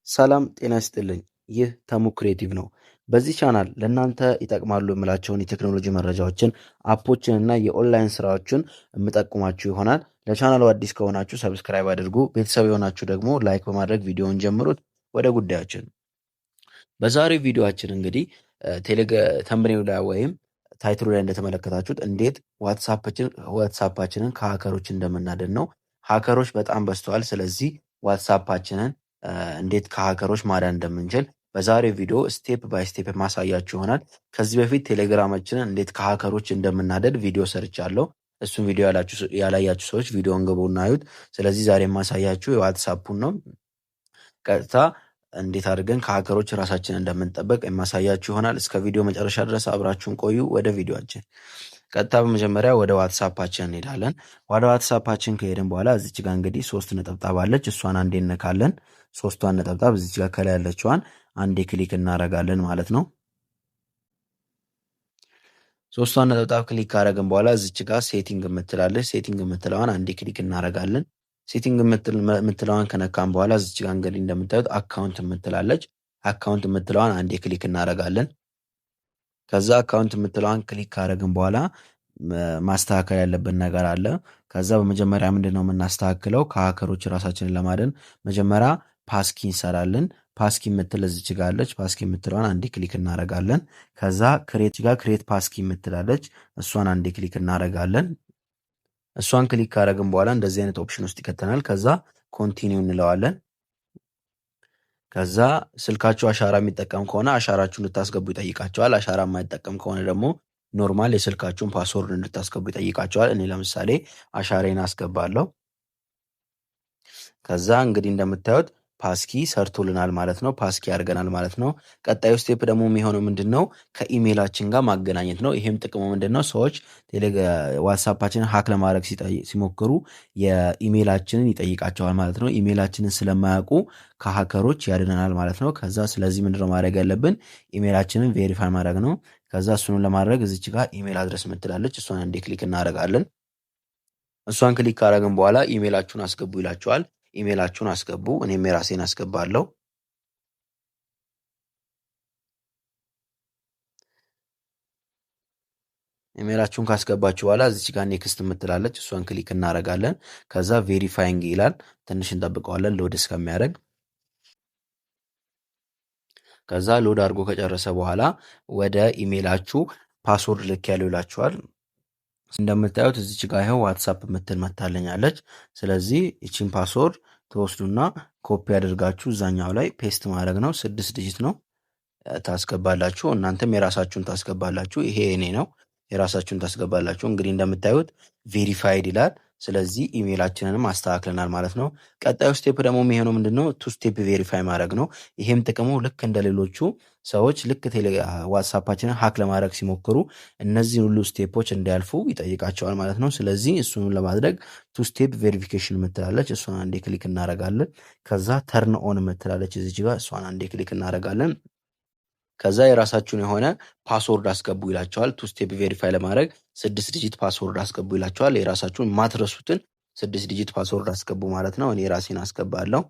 ሰላም ጤና ይስጥልኝ። ይህ ተሙ ክሬቲቭ ነው። በዚህ ቻናል ለእናንተ ይጠቅማሉ የምላቸውን የቴክኖሎጂ መረጃዎችን፣ አፖችን እና የኦንላይን ስራዎችን የምጠቁማችሁ ይሆናል። ለቻናሉ አዲስ ከሆናችሁ ሰብስክራይብ አድርጉ። ቤተሰብ የሆናችሁ ደግሞ ላይክ በማድረግ ቪዲዮውን ጀምሩት። ወደ ጉዳያችን በዛሬው ቪዲዮአችን እንግዲህ ተምብኔሉ ላይ ወይም ታይትሉ ላይ እንደተመለከታችሁት እንዴት ዋትሳፓችንን ከሀከሮች እንደምናድን ነው። ሀከሮች በጣም በዝተዋል። ስለዚህ ዋትሳፓችንን እንዴት ከሀከሮች ማዳን እንደምንችል በዛሬው ቪዲዮ ስቴፕ ባይ ስቴፕ ማሳያችሁ ይሆናል። ከዚህ በፊት ቴሌግራማችንን እንዴት ከሀከሮች እንደምናደድ ቪዲዮ ሰርቻለሁ። እሱም ቪዲዮ ያላያችሁ ሰዎች ቪዲዮን ግቡ እናዩት። ስለዚህ ዛሬ የማሳያችሁ የዋትሳፑን ነው። ቀጥታ እንዴት አድርገን ከሀከሮች ራሳችንን እንደምንጠበቅ የማሳያችሁ ይሆናል። እስከ ቪዲዮ መጨረሻ ድረስ አብራችሁን ቆዩ። ወደ ቪዲዮአችን ቀጥታ በመጀመሪያ ወደ ዋትሳፓችን እንሄዳለን። ወደ ዋትሳፓችን ከሄድን በኋላ እዚች ጋር እንግዲህ 3 ነጠብጣብ አለች። እሷን አንዴ እነካለን። 3ቷን ነጠብጣብ እዚች ጋር ከላይ ያለችዋን አንዴ ክሊክ እናረጋለን ማለት ነው። 3ቷን ነጠብጣብ ክሊክ ካረግን በኋላ እዚች ጋር ሴቲንግ የምትላለች። ሴቲንግ የምትለዋን አንዴ ክሊክ እናረጋለን። ሴቲንግ የምትለዋን ከነካን በኋላ እዚች ጋር እንግዲህ እንደምታዩት አካውንት የምትላለች። አካውንት የምትለዋን አንዴ ክሊክ እናረጋለን። ከዛ አካውንት የምትለዋን ክሊክ ካረግን በኋላ ማስተካከል ያለብን ነገር አለ። ከዛ በመጀመሪያ ምንድን ነው የምናስተካክለው? ከሀከሮች ራሳችንን ለማደን መጀመሪያ ፓስኪ እንሰራለን። ፓስኪ የምትል እዚች ጋር አለች። ፓስኪ የምትለዋን አንዴ ክሊክ እናረጋለን። ከዛ ክሬት ፓስኪ የምትላለች እሷን አንዴ ክሊክ እናረጋለን። እሷን ክሊክ ካረግን በኋላ እንደዚህ አይነት ኦፕሽን ውስጥ ይከተናል። ከዛ ኮንቲኒው እንለዋለን። ከዛ ስልካችሁ አሻራ የሚጠቀም ከሆነ አሻራችሁ እንድታስገቡ ይጠይቃቸዋል። አሻራ የማይጠቀም ከሆነ ደግሞ ኖርማል የስልካችሁን ፓስወርድ እንድታስገቡ ይጠይቃቸዋል። እኔ ለምሳሌ አሻሬን አስገባለሁ። ከዛ እንግዲህ እንደምታዩት ፓስኪ ሰርቶልናል ማለት ነው። ፓስኪ ያደርገናል ማለት ነው። ቀጣዩ ስቴፕ ደግሞ የሚሆነው ምንድን ነው? ከኢሜይላችን ጋር ማገናኘት ነው። ይህም ጥቅሙ ምንድን ነው? ሰዎች ዋትሳፓችንን ሀክ ለማድረግ ሲሞክሩ የኢሜይላችንን ይጠይቃቸዋል ማለት ነው። ኢሜይላችንን ስለማያውቁ ከሀከሮች ያድነናል ማለት ነው። ከዛ ስለዚህ ምንድነው ማድረግ ያለብን? ኢሜይላችንን ቬሪፋይ ማድረግ ነው። ከዛ እሱንም ለማድረግ እዚች ጋር ኢሜይል አድረስ ምትላለች። እሷን አንዴ ክሊክ እናደርጋለን። እሷን ክሊክ ካደረግን በኋላ ኢሜይላችሁን አስገቡ ይላቸዋል። ኢሜይላችሁን አስገቡ። እኔም የራሴን አስገባለሁ። ኢሜይላችሁን ካስገባችሁ በኋላ እዚች ጋር ኔክስት የምትላለች እሷን ክሊክ እናደርጋለን። ከዛ ቬሪፋይንግ ይላል። ትንሽ እንጠብቀዋለን ሎድ እስከሚያደርግ። ከዛ ሎድ አድርጎ ከጨረሰ በኋላ ወደ ኢሜይላችሁ ፓስወርድ ልክ ያለው ይላችኋል። እንደምታዩት እዚች ጋር ይኸው ዋትሳፕ የምትል መታለኛለች። ስለዚህ ይቺን ፓስወርድ ተወስዱና ኮፒ አድርጋችሁ እዛኛው ላይ ፔስት ማድረግ ነው። 6 ዲጂት ነው ታስገባላችሁ። እናንተም የራሳችሁን ታስገባላችሁ። ይሄ እኔ ነው። የራሳችሁን ታስገባላችሁ። እንግዲህ እንደምታዩት ቬሪፋይድ ይላል። ስለዚህ ኢሜይላችንንም አስተካክለናል ማለት ነው። ቀጣዩ ስቴፕ ደግሞ የሚሆነው ምንድነው? ቱ ስቴፕ ቬሪፋይ ማድረግ ነው። ይሄም ጥቅሙ ልክ እንደ ሌሎቹ ሰዎች ልክ ዋትሳፓችንን ሀክ ለማድረግ ሲሞክሩ እነዚህን ሁሉ ስቴፖች እንዲያልፉ ይጠይቃቸዋል ማለት ነው። ስለዚህ እሱን ለማድረግ ቱ ስቴፕ ቬሪፊኬሽን የምትላለች እሷን አንዴ ክሊክ እናረጋለን። ከዛ ተርን ኦን የምትላለች እዚች ጋር እሷን አንዴ ክሊክ እናረጋለን። ከዛ የራሳችሁን የሆነ ፓስወርድ አስገቡ ይላቸዋል። ቱ ስቴፕ ቬሪፋይ ለማድረግ 6 ዲጂት ፓስወርድ አስገቡ ይላቸዋል። የራሳችሁን ማትረሱትን 6 ዲጂት ፓስወርድ አስገቡ ማለት ነው። እኔ ራሴን አስገባለሁ።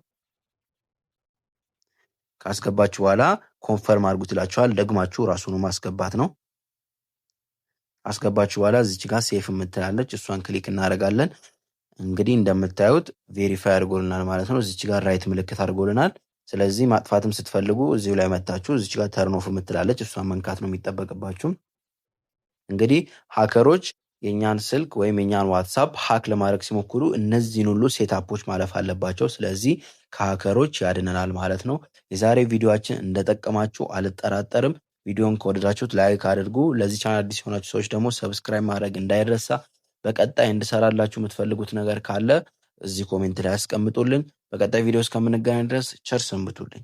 ካስገባችሁ በኋላ ኮንፈርም አድርጉት ይላቸዋል። ደግማችሁ ራሱን ማስገባት ነው። አስገባችሁ በኋላ እዚች ጋር ሴፍ የምትላለች እሷን ክሊክ እናደርጋለን። እንግዲህ እንደምታዩት ቬሪፋይ አድርጎልናል ማለት ነው። እዚች ጋር ራይት ምልክት አድርጎልናል። ስለዚህ ማጥፋትም ስትፈልጉ እዚሁ ላይ መታችሁ እዚች ጋር ተርን ኦፍ የምትላለች እሷን መንካት ነው የሚጠበቅባችሁ። እንግዲህ ሀከሮች የኛን ስልክ ወይም የኛን ዋትሳፕ ሀክ ለማድረግ ሲሞክሩ እነዚህን ሁሉ ሴታፖች ማለፍ አለባቸው። ስለዚህ ከሀከሮች ያድነናል ማለት ነው። የዛሬ ቪዲዮአችን እንደጠቀማችሁ አልጠራጠርም። ቪዲዮን ከወደዳችሁት ላይክ አድርጉ። ለዚህ ቻናል አዲስ የሆናችሁ ሰዎች ደግሞ ሰብስክራይብ ማድረግ እንዳይረሳ። በቀጣይ እንድሰራላችሁ የምትፈልጉት ነገር ካለ እዚህ ኮሜንት ላይ አስቀምጡልን። በቀጣይ ቪዲዮ እስከምንገናኝ ድረስ ቸር ሰንብቱልኝ።